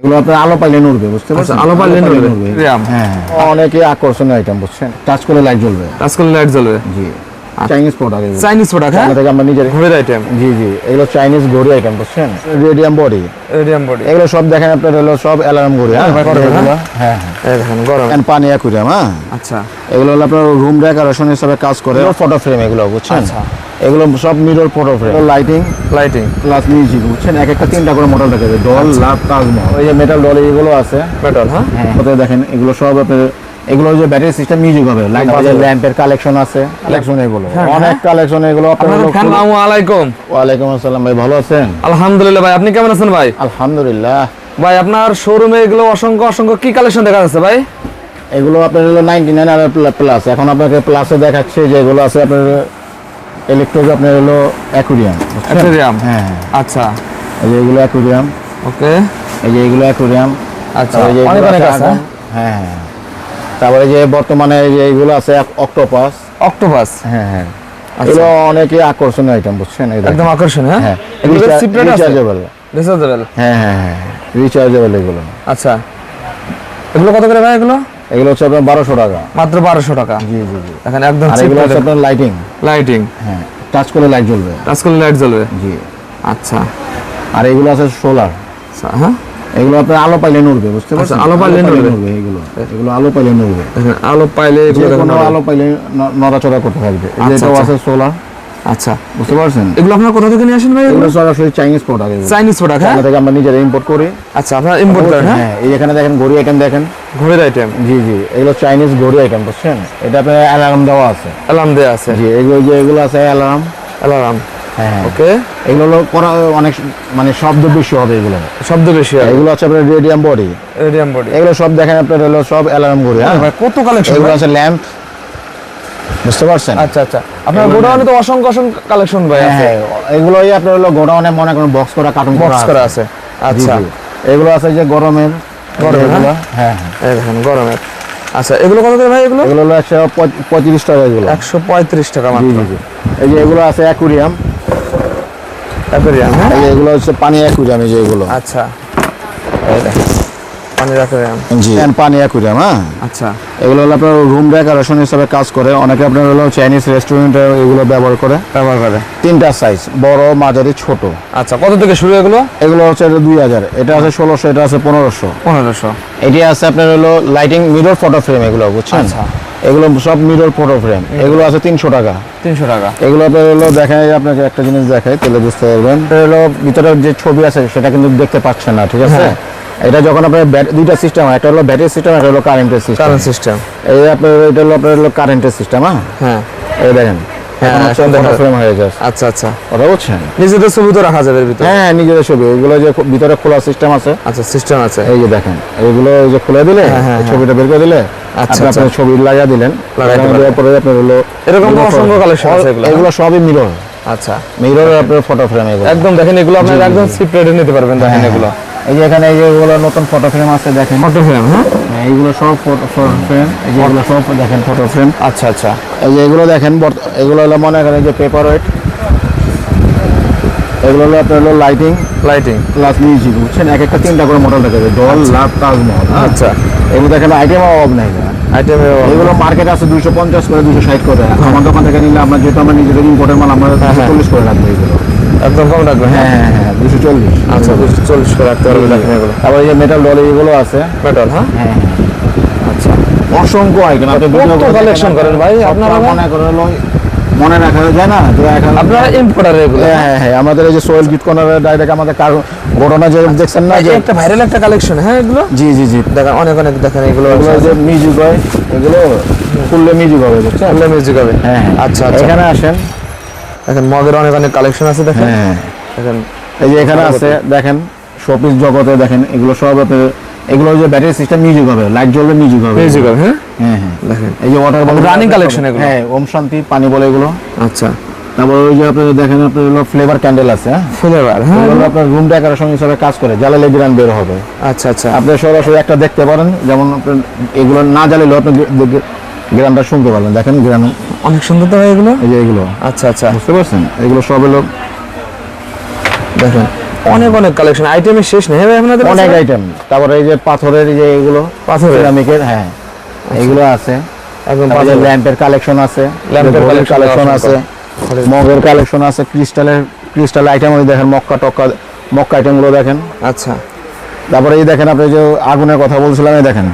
এগুলো আপনার আলো পাইলে নড়বে, বুঝতে পারছেন? আলো পাইলে নড়বে। হ্যাঁ, অনেকে আকর্ষণীয় আইটেম, বুঝছেন? টাচ করলে লাইট জ্বলবে। টাচ করলে লাইট জ্বলবে। জি, চাইনিজ প্রোডাক্ট। চাইনিজ প্রোডাক্ট, হ্যাঁ, থেকে আমরা নিজের ঘড়ির আইটেম। জি জি, এগুলো চাইনিজ ঘড়ি আইটেম, বুঝছেন? রেডিয়াম বডি, রেডিয়াম বডি, এগুলো সব দেখেন আপনার হলো সব অ্যালার্ম ঘড়ি। হ্যাঁ, হ্যাঁ এই দেখেন গরম এন্ড পানি অ্যাকুরিয়াম। হ্যাঁ, আচ্ছা, এগুলো হলো আপনার রুম ডেকোরেশন হিসেবে কাজ করে। ফটো ফ্রেম এগুলো, বুঝছেন? আচ্ছা, এগুলো সব mirror photo frame. Lighting plus music, বুঝছেন? এক একটা তিনটা করে মডেল থাকে, ডল, লাভ, তাজমহল। ওই যে মেটাল ডল এগুলো আছে, মেটাল। হ্যাঁ, হ্যাঁ, দেখেন এগুলো সব আপনার, এগুলো যে ব্যাটারি সিস্টেম মিউজিক হবে, লাইট ল্যাম্পের কালেকশন আছে, কালেকশন এগুলো অনেক কালেকশন এগুলো আপনাদের। আসসালামু আলাইকুম। ওয়ালাইকুম আসসালাম ভাই, ভালো আছেন? আলহামদুলিল্লাহ ভাই, আপনি কেমন আছেন ভাই? আলহামদুলিল্লাহ ভাই, আপনার শোরুমে এগুলো অসংখ্য অসংখ্য কি কালেকশন দেখা যাচ্ছে ভাই? এগুলো আপনার হলো 99 আর প্লাস। এখন আপনাকে প্লাসে দেখাচ্ছে যে এগুলো আছে আপনার ইলেকট্রিক, আপনার হলো অ্যাকুরিয়াম। অ্যাকুরিয়াম, হ্যাঁ, আচ্ছা, এই যে এগুলো অ্যাকুরিয়াম। ওকে, এই যে এগুলো অ্যাকুরিয়াম। আচ্ছা, অনেক অনেক আছে। হ্যাঁ হ্যাঁ, তারপরে যে বর্তমানে যে এগুলো আছে অক্টোপাস। অক্টোপাস, হ্যাঁ হ্যাঁ, এগুলো অনেকে আকর্ষণীয় আইটেম, বুঝছেন? একদম আকর্ষণীয়। হ্যাঁ, এগুলো সিপ্রেট আছে, রিচার্জেবল। রিচার্জেবল, হ্যাঁ হ্যাঁ হ্যাঁ, রিচার্জেবল এগুলো। আচ্ছা, এগুলো কত করে ভাই? এগুলো হচ্ছে আপনার 1200 টাকা, মাত্র 1200 টাকা। জি জি জি, দেখেন একদম আর এগুলো হচ্ছে আপনার লাইটিং। হ্যাঁ, টাচ করলে লাইট জ্বলবে। টাচ করলে লাইট জ্বলবে, জি। আচ্ছা, আর এগুলো আছে সোলার। হ্যাঁ, এগুলো আপনার আলো পাইলে নড়বে, বুঝতে পারছেন? আলো পাইলে নড়বে। এগুলো আলো পাইলে নড়বে। দেখেন আলো পাইলে, কোনো আলো পাইলে নড়াচড়া করতে থাকবে। এটাও আছে সোলার। আচ্ছা, বুঝতে পারছেন? এগুলো আপনার কোথা থেকে নিয়ে আসেন ভাই? এগুলো সরাসরি চাইনিজ প্রোডাক্ট। চাইনিজ প্রোডাক্ট, হ্যাঁ, থেকে আমরা নিজেরা ইম্পোর্ট করি। আচ্ছা, আপনারা ইম্পোর্ট করেন? হ্যাঁ, এই এখানে দেখেন ঘড়ি আইটেম, দেখেন ঘড়ির আইটেম। জি জি, এগুলো চাইনিজ ঘড়ি আইটেম, বুঝছেন? এটা আপনার অ্যালার্ম দেওয়া আছে। অ্যালার্ম দেওয়া আছে, জি, এগুলো আছে অ্যালার্ম। হ্যাঁ, ওকে, এগুলো হলো অনেক মানে শব্দ বেশি হবে, এগুলো শব্দ বেশি হবে। এগুলো আছে আপনার রেডিয়াম বডি। এগুলো সব দেখেন আপনার হলো সব অ্যালার্ম ঘড়ি। হ্যাঁ, কত কালেকশন! এগুলো আছে ল্যাম্প, বুঝতে পারছেন? আচ্ছা আচ্ছা, আপনার গোডাউনে তো অসংখ্য অসংখ্য কালেকশন ভাই আছে। এগুলোই আপনার হলো গোডাউনে মনে করেন বক্স করা, কার্টুন করা আছে। আচ্ছা, এগুলো আছে যে গরমের। হ্যাঁ, এই দেখেন গরমের। আচ্ছা, এগুলো কত করে ভাই? এগুলো হলো 135 টাকা। এগুলো 135 টাকা মাত্র। এই যে এগুলো আছে অ্যাকুরিয়াম। হ্যাঁ, এই যে এগুলো হচ্ছে পানি অ্যাকুরিয়াম। এই যে এগুলো, আচ্ছা, এই দেখেন পানি অ্যাকুরিয়াম। জি, পানি অ্যাকুরিয়াম। হ্যাঁ, আচ্ছা, এগুলো হলো আপনার রুম ডেকোরেশন হিসেবে কাজ করে। অনেকে আপনার হলো চাইনিজ রেস্টুরেন্টে এগুলো ব্যবহার করে। তিনটা সাইজ, বড়, মাঝারি, ছোট। আচ্ছা, কত থেকে শুরু এগুলো? এগুলো হচ্ছে 2000, এটা আছে 1600, এটা আছে 1500। এটি আছে আপনার হলো লাইটিং মিরর ফটো ফ্রেম, এগুলো, বুঝছেন? এগুলো সব মিরর ফটো ফ্রেম। এগুলো আছে 300 টাকা। এগুলো আপনার হলো দেখেন, আপনাকে একটা জিনিস দেখাই তাহলে বুঝতে পারবেন। হলো ভিতরে যে ছবি আছে সেটা কিন্তু দেখতে পাচ্ছেন না, ঠিক আছে? এটা যখন আপনার দুইটা সিস্টেম হয়, একটা হলো ব্যাটারি সিস্টেম, একটা হলো কারেন্টের সিস্টেম। এই আপনার এটা হলো আপনার হলো কারেন্টের সিস্টেম। হ্যাঁ, এই দেখেন ফ্রেম হয়ে যায়। আচ্ছা আচ্ছা, কথা বুঝছেন? নিজেদের ছবি তো রাখা যাবে ভিতরে? হ্যাঁ, নিজেদের ছবি। এগুলো যে ভিতরে খোলা সিস্টেম আছে। আচ্ছা, সিস্টেম আছে। এই যে দেখেন, এগুলো এই যে খুলে দিলে ছবিটা বের করে দিলে, আচ্ছা, আপনি ছবি লাগিয়ে দিলেন, দেওয়ার পরে আপনার হলো এরকম অসংখ্য কালেকশন আছে। এগুলো সবই মিরর। আচ্ছা, মিরর আপনার ফটো ফ্রেম। এগুলো একদম দেখেন, এগুলো আপনারা একদম সিপ্রেটে নিতে পারবেন। দেখেন এগুলো, এই যে এখানে এই যে এগুলো নতুন ফটো ফ্রেম আছে, দেখেন ফটো ফ্রেম। হ্যাঁ, এইগুলো সব ফটো ফ্রেম। এই যে এগুলো সব দেখেন ফটো ফ্রেম। আচ্ছা আচ্ছা, এই যে এগুলো দেখেন, এগুলো হলো মনে করেন যে পেপার ওয়েট। এগুলো হলো আপনার হলো লাইটিং প্লাস মিউজিক, বুঝছেন? এক একটা তিনটা করে মডেল থাকে, ডল, লাভ, তাজমহল। আচ্ছা, এগুলো দেখেন আইটেম অভাব নাই। এগুলো মার্কেট আছে 250 করে, 260 করে। আমার দোকান থেকে নিলে আপনার, যেহেতু আমরা নিজেদের ইম্পোর্টের মাল, আমরা 240 করে রাখবো। এগুলো একদম কম রাখবেন? হ্যাঁ হ্যাঁ হ্যাঁ, 240। আচ্ছা, 240 করে রাখতে পারবেন এগুলো। তারপর এই যে মেটাল ডল এগুলো আছে, মেটাল। হ্যাঁ হ্যাঁ, আচ্ছা, অসংখ্য আইটেম। আপনি কত কালেকশন করেন ভাই আপনারা? মনে করেন মনে রাখা যায় না যে আপনারা ইম্পোর্টার এগুলো? হ্যাঁ হ্যাঁ, আমাদের এই যে সোহেল গিফট কর্নারে ডাইরেক্ট আমাদের ঘটনা যে দেখছেন না, যে একটা ভাইরাল একটা কালেকশন। হ্যাঁ, এগুলো জি জি জি, দেখেন অনেক অনেক, দেখেন এগুলো যে মিউজিক হয়, এগুলো ফুললে মিউজিক হবে, বুঝছেন? ফুললে মিউজিক হবে। হ্যাঁ, আচ্ছা আচ্ছা, এখানে আসেন, দেখেন মগের অনেক অনেক কালেকশন আছে। দেখেন, হ্যাঁ, দেখেন এই যে এখানে আছে, দেখেন শোপিস জগতে, দেখেন এগুলো সব এগুলো যে ব্যাটারি সিস্টেম, মিউজিক হবে, লাইট জ্বলবে, মিউজিক হবে। হ্যাঁ হ্যাঁ হ্যাঁ, দেখেন এই যে ওয়াটার রানিং কালেকশন এগুলো। হ্যাঁ, ওম শান্তি পানি বলে এগুলো। আচ্ছা, তারপর ওই যে আপনারা দেখেন, আপনার হলো ফ্লেভার ক্যান্ডেল আছে। ফ্লেভার, হ্যাঁ, এগুলো আপনার রুম ডেকোরেশন হিসেবে কাজ করে, জ্বালালে গ্রান বের হবে। আচ্ছা আচ্ছা, আপনি সরাসরি একটা দেখতে পারেন, যেমন আপনার এগুলো না জ্বালালেও আপনি গ্রানটা শুনতে পারবেন। দেখেন গ্রান অনেক সুন্দর তো এগুলো। এই যে এগুলো, আচ্ছা আচ্ছা, বুঝতে পারছেন? এগুলো সব হলো, দেখেন অনেক অনেক কালেকশন, আইটেমের শেষ নেই ভাই আপনাদের অনেক আইটেম। তারপরে এই যে পাথরের যে এগুলো পাথরের সিরামিকের, হ্যাঁ এগুলো আছে। একদম তারপরে ল্যাম্পের কালেকশন আছে, ল্যাম্পের কালেকশন আছে, মগের কালেকশন আছে, ক্রিস্টাল আইটেম। ওই দেখেন মক্কা আইটেমগুলো দেখেন। আচ্ছা, তারপরে এই দেখেন আপনি যে আগুনের কথা বলছিলাম, এই দেখেন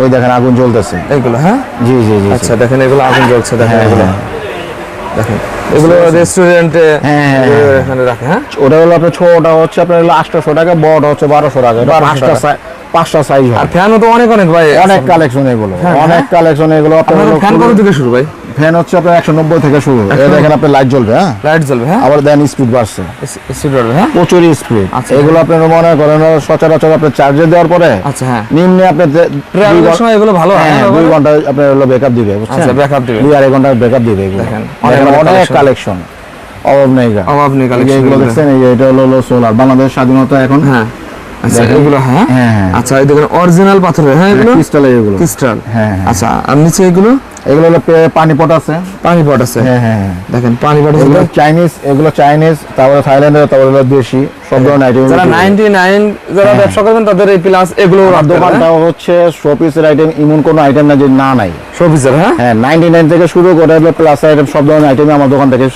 ওই দেখেন আগুন জ্বলতেছে এগুলো। হ্যাঁ, জি জি জি। আচ্ছা দেখেন এগুলো আগুন জ্বলছে, দেখেন এগুলো, দেখেন এগুলো রেস্টুরেন্টে এখানে রাখে। হ্যাঁ, ওটা হলো আপনার ছোটটা হচ্ছে আপনার হলো 800 টাকা, বড়টা হচ্ছে 1200 টাকা। এটা পাঁচটা সাইজ হয়। আর ফ্যানও তো অনেক অনেক ভাই, অনেক কালেকশন এগুলো, অনেক কালেকশন এগুলো। আপনার ফ্যান কত থেকে শুরু ভাই? ফ্যান হচ্ছে আপনার 190 থেকে শুরু। এই দেখেন আপনার লাইট জ্বলবে, হ্যাঁ লাইট জ্বলবে। হ্যাঁ, আবার দেন স্পিড বাড়ছে, স্পিড বাড়বে। হ্যাঁ, প্রচুর স্পিড। আচ্ছা, এগুলো আপনার মনে করেন সচরাচর আপনি চার্জে দেওয়ার পরে আচ্ছা হ্যাঁ নিম্নে আপনার ট্রাভেলের সময় এগুলো ভালো হয়। 2 ঘন্টা আপনার হলো ব্যাকআপ দিবে, বুঝছেন? আচ্ছা, ব্যাকআপ দিবে 2-2.5 ঘন্টা ব্যাকআপ দিবে। এগুলো দেখেন অনেক কালেকশন, অভাব নেই। অভাব নেই কালেকশন। এগুলো দেখছেন, এই যে এটা হলো সোলার, বাংলাদেশ স্বাধীনতা এখন। হ্যাঁ, আচ্ছা এগুলো। হ্যাঁ হ্যাঁ, আচ্ছা এই দেখেন অরিজিনাল পাথরের। হ্যাঁ, এগুলো ক্রিস্টাল, এগুলো ক্রিস্টাল। হ্যাঁ। আচ্ছা, আর নিচে এগুলো হলো পানি পট আছে, পানি পট আছে। হ্যাঁ হ্যাঁ। দেখেন পানি পট এগুলো চাইনিজ, তারপরে থাইল্যান্ডের, তারপরে হলো দেশি, সব ধরনের আইটেম। যারা 99 যারা ব্যবসা করবেন তাদের এই প্লাস এগুলো দোকানটা হচ্ছে শোপিসের আইটেম, এমন কোনো আইটেম না যে নাই। শোপিসের। হ্যাঁ, 99 থেকে শুরু করে প্লাস আইটেম, সব ধরনের আইটেম আমার দোকান থেকে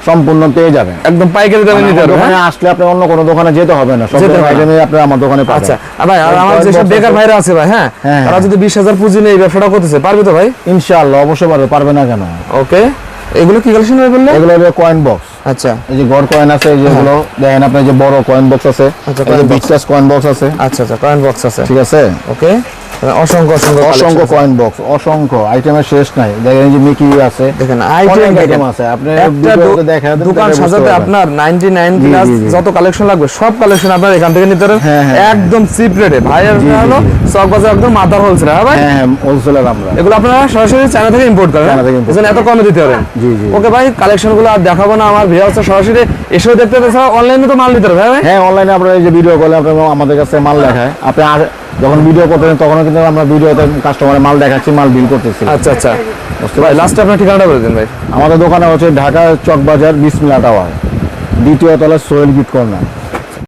সম্পূর্ণ পেয়ে যাবেন। একদম পাইকারি দামে নিতে পারবেন। দোকানে আসলে আপনি অন্য কোনো দোকানে যেতে হবে না, সব ধরনের আইটেমই আপনি আমার দোকানে পাবেন। আচ্ছা ভাই, আর আমার যেসব বেকার ভাইরা আছে ভাই, হ্যাঁ তারা যদি 20,000 পুঁজি নিয়ে এই ব্যবসাটা করতেছে, পারবে তো ভাই? ইনশাআল্লাহ অবশ্যই পারবে না কেন? ওকে, এগুলো কি কালেকশন হবে বললে? এগুলো হলো কয়েন বক্স। আচ্ছা, এই যে গড় কয়েন আছে, যেগুলো দেখেন আপনি, যে বড় কয়েন বক্স আছে, আচ্ছা, এই যে বিগ সাইজ কয়েন বক্স আছে। আচ্ছা আচ্ছা, কয়েন বক্স আছে, ঠিক আছে। ওকে, অসংখ্য অসংখ্য কয়েন বক্স, অসংখ্য আইটেমের শেষ নাই। দেখেন এই যে মিকি আছে, দেখেন আইটেম আছে। আপনি ভিডিওতে দেখেন, দোকান সাজাতে আপনার 99 প্লাস যত কালেকশন লাগবে সব কালেকশন আপনার এখান থেকে নিতে পারেন একদম চিপ রেটে। ভাই হলো চক বাজার একদম মাথার হোলসেল। হ্যাঁ ভাই, হ্যাঁ হোলসেলার আমরা। এগুলো আপনারা সরাসরি চায়না থেকে ইম্পোর্ট করেন, এজন্য এত কমে দিতে পারেন। জি জি। ওকে ভাই, কালেকশনগুলো আর দেখাবো না, আমার ভিডিও হচ্ছে সরাসরি এসেও দেখতে পাচ্ছেন। অনলাইনে তো মাল নিতে পারবে। হ্যাঁ অনলাইনে আপনারা এই যে ভিডিও কলে আপনি আমাদের কাছে মাল দেখায়, আপনি আর যখন ভিডিও করতেছেন তখনও কিন্তু আমরা ভিডিওতে কাস্টমারের মাল দেখাচ্ছি, মাল বিল করতেছি। আচ্ছা আচ্ছা, ভাই লাস্টে আপনার ঠিকানাটা বলে দিন ভাই। আমাদের দোকানে হচ্ছে ঢাকা চক বাজার, বিসমিল্লাহ টাওয়ার, দ্বিতীয় তলা, সোহেল গিফট কর্নার।